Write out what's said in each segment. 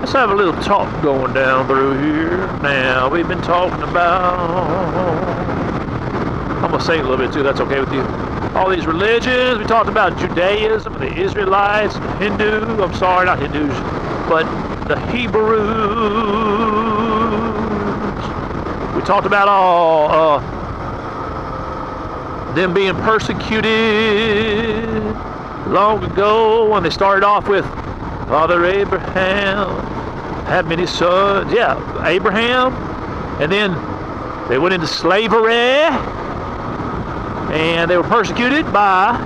Let's have a little talk going down through here. Now, we've been talking about... I'm going to sing a little bit too, that's okay with you. All these religions. We talked about Judaism, the Israelites, the Hindu. I'm sorry, not Hindus, but the Hebrews. We talked about all them being persecuted long ago when they started off with Father Abraham had many sons. Yeah, Abraham. And then they went into slavery. And they were persecuted by,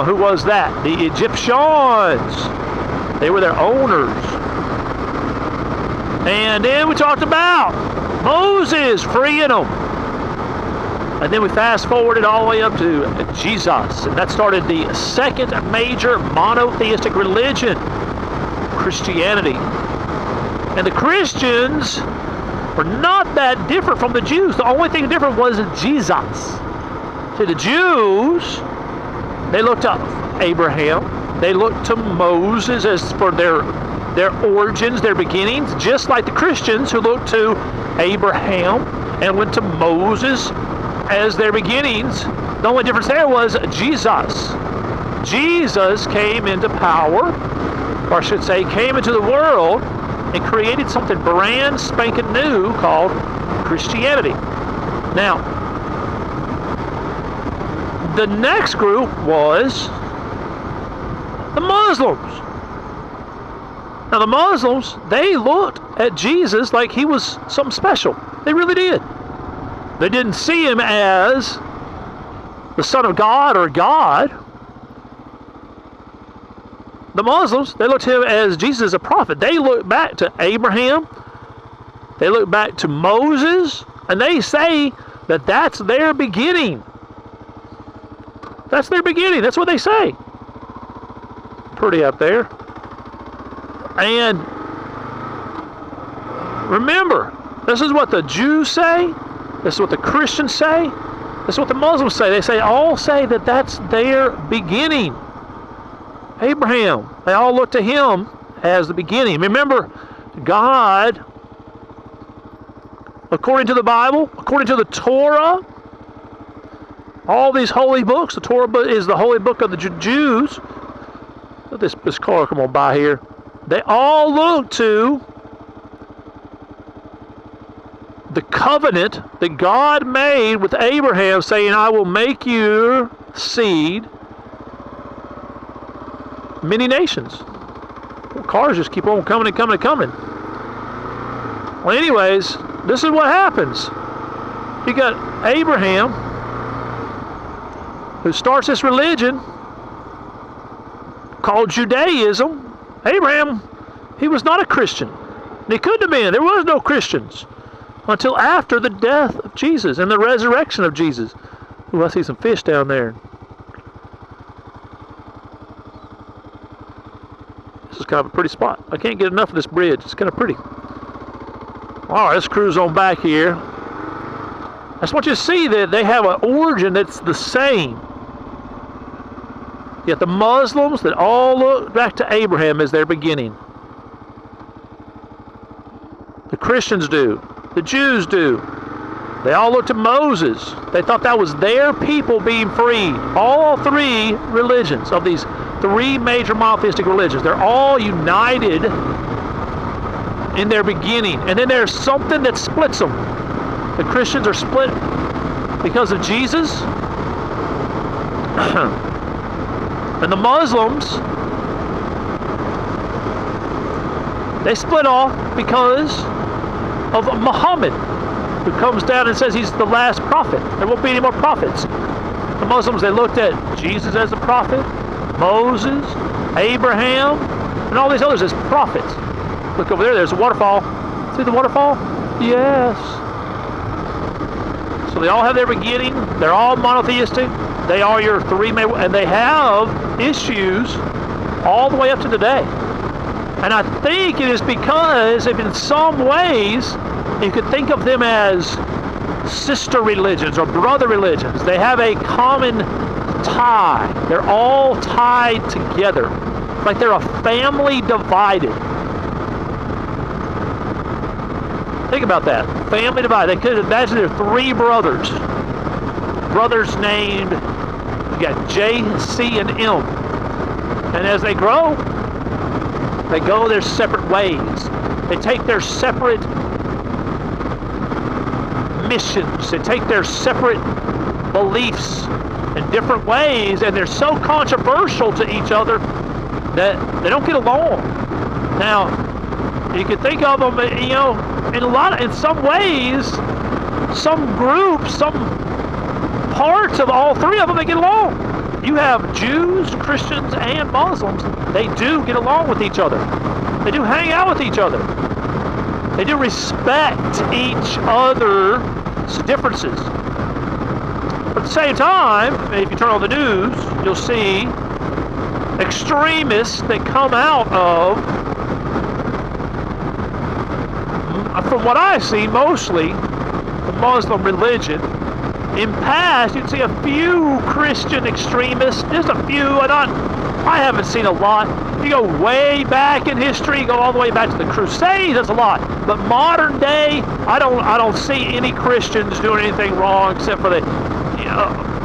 who was that? The Egyptians. They were their owners. And then we talked about Moses freeing them. And then we fast forwarded all the way up to Jesus. And that started the second major monotheistic religion, Christianity. And the Christians were not that different from the Jews. The only thing different was Jesus. See, the Jews, they looked to Abraham. They looked to Moses as for their origins, their beginnings, just like the Christians who looked to Abraham and went to Moses as their beginnings. The only difference there was Jesus. Jesus came into power, or I should say, came into the world and created something brand spanking new called Christianity. Now, the next group was the Muslims. Now, the Muslims, they looked at Jesus like he was something special. They really did. They didn't see him as the Son of God or God. The Muslims, they looked at him as Jesus as a prophet. They looked back to Abraham. They look back to Moses. And they say that that's their beginning. That's their beginning. That's what they say. Pretty up there. And remember, this is what the Jews say. This is what the Christians say. This is what the Muslims say. They all say that that's their beginning. Abraham, they all look to him as the beginning. Remember, God, according to the Bible, according to the Torah, all these holy books, the Torah is the holy book of the Jews. This car come on by here. They all look to the covenant that God made with Abraham, saying, I will make your seed many nations. Well, cars just keep on coming and coming and coming. Well, anyways, this is what happens. You got Abraham, who starts this religion called Judaism. Abraham, he was not a Christian. And he couldn't have been. There was no Christians until after the death of Jesus and the resurrection of Jesus. Ooh, I see some fish down there. This is kind of a pretty spot. I can't get enough of this bridge. It's kind of pretty. All right, let's cruise on back here. I just want you to see that they have an origin that's the same. Yet the Muslims that all look back to Abraham as their beginning. The Christians do. The Jews do. They all look to Moses. They thought that was their people being freed. All three religions of these three major monotheistic religions, they're all united in their beginning. And then there's something that splits them. The Christians are split because of Jesus. And the Muslims, they split off because of Muhammad, who comes down and says he's the last prophet. There won't be any more prophets. The Muslims, they looked at Jesus as a prophet, Moses, Abraham, and all these others as prophets. Look over there, there's a waterfall. See the waterfall? Yes. So they all have their beginning. They're all monotheistic. They are your three main, and they have issues all the way up to today. And I think it is because if in some ways you could think of them as sister religions or brother religions. They have a common tie. They're all tied together. It's like they're a family divided. Think about that. Family divided. They could imagine there are 3 brothers. Brothers named, you got J, C, and M. And as they grow, they go their separate ways. They take their separate missions. They take their separate beliefs in different ways, and they're so controversial to each other that they don't get along. Now, you can think of them, you know, in some ways, some groups, some parts of all 3 of them, they get along. You have Jews, Christians, and Muslims. They do get along with each other. They do hang out with each other. They do respect each other's differences. But at the same time, if you turn on the news, you'll see extremists that come out of, from what I see, mostly the Muslim religion. In past, you'd see a few Christian extremists, just a few. I haven't seen a lot. You go way back in history, you go all the way back to the Crusades, that's a lot. But modern day, I don't see any Christians doing anything wrong except for the,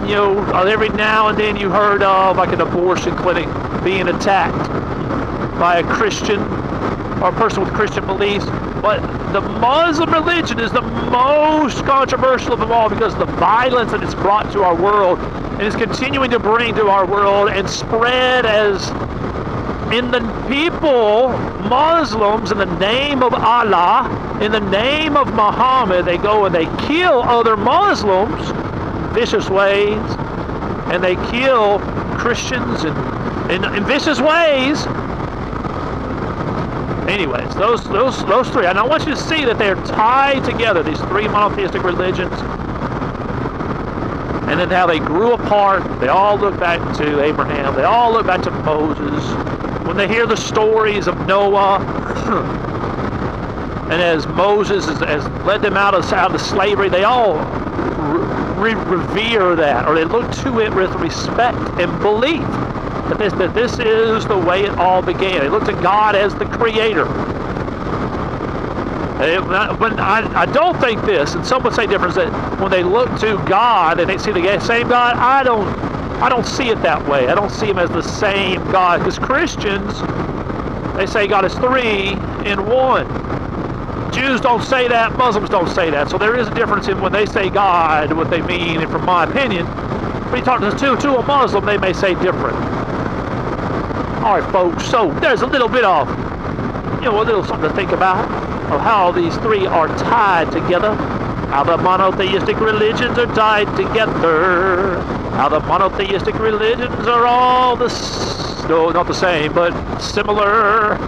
you know, every now and then you heard of like an abortion clinic being attacked by a Christian or a person with Christian beliefs. But the Muslim religion is the most controversial of them all because of the violence that it's brought to our world and is continuing to bring to our world and spread as in the people, Muslims, in the name of Allah, in the name of Muhammad, they go and they kill other Muslims in vicious ways, and they kill Christians in vicious ways. Anyways, those 3, and I want you to see that they're tied together, these 3 monotheistic religions, and then how they grew apart. They all look back to Abraham. They all look back to Moses. When they hear the stories of Noah, and as Moses has led them out of slavery, they all revere that, or they look to it with respect and belief. That this is the way it all began. They look to God as the creator. But I don't think this, and some would say different, that when they look to God and they see the same God, I don't see it that way. I don't see him as the same God. Because Christians, they say God is 3 in 1. Jews don't say that. Muslims don't say that. So there is a difference in when they say God, what they mean, and from my opinion, when you talk to a Muslim, they may say different. All right, folks, so there's a little bit of, a little something to think about of how these 3 are tied together, how the monotheistic religions are tied together, how the monotheistic religions are all not the same, but similar.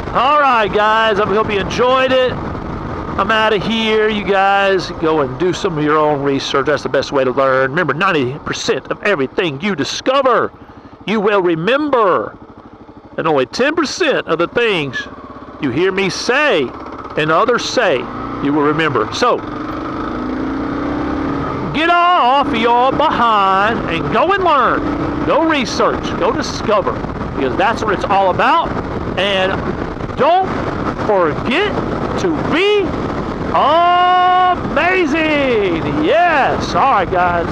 All right, guys, I hope you enjoyed it. I'm out of here. You guys go and do some of your own research. That's the best way to learn. Remember, 90% of everything you discover, you will remember. And only 10% of the things you hear me say and others say, you will remember. So, get off your behind and go and learn. Go research. Go discover. Because that's what it's all about. And don't forget to be amazing. Yes. All right, guys.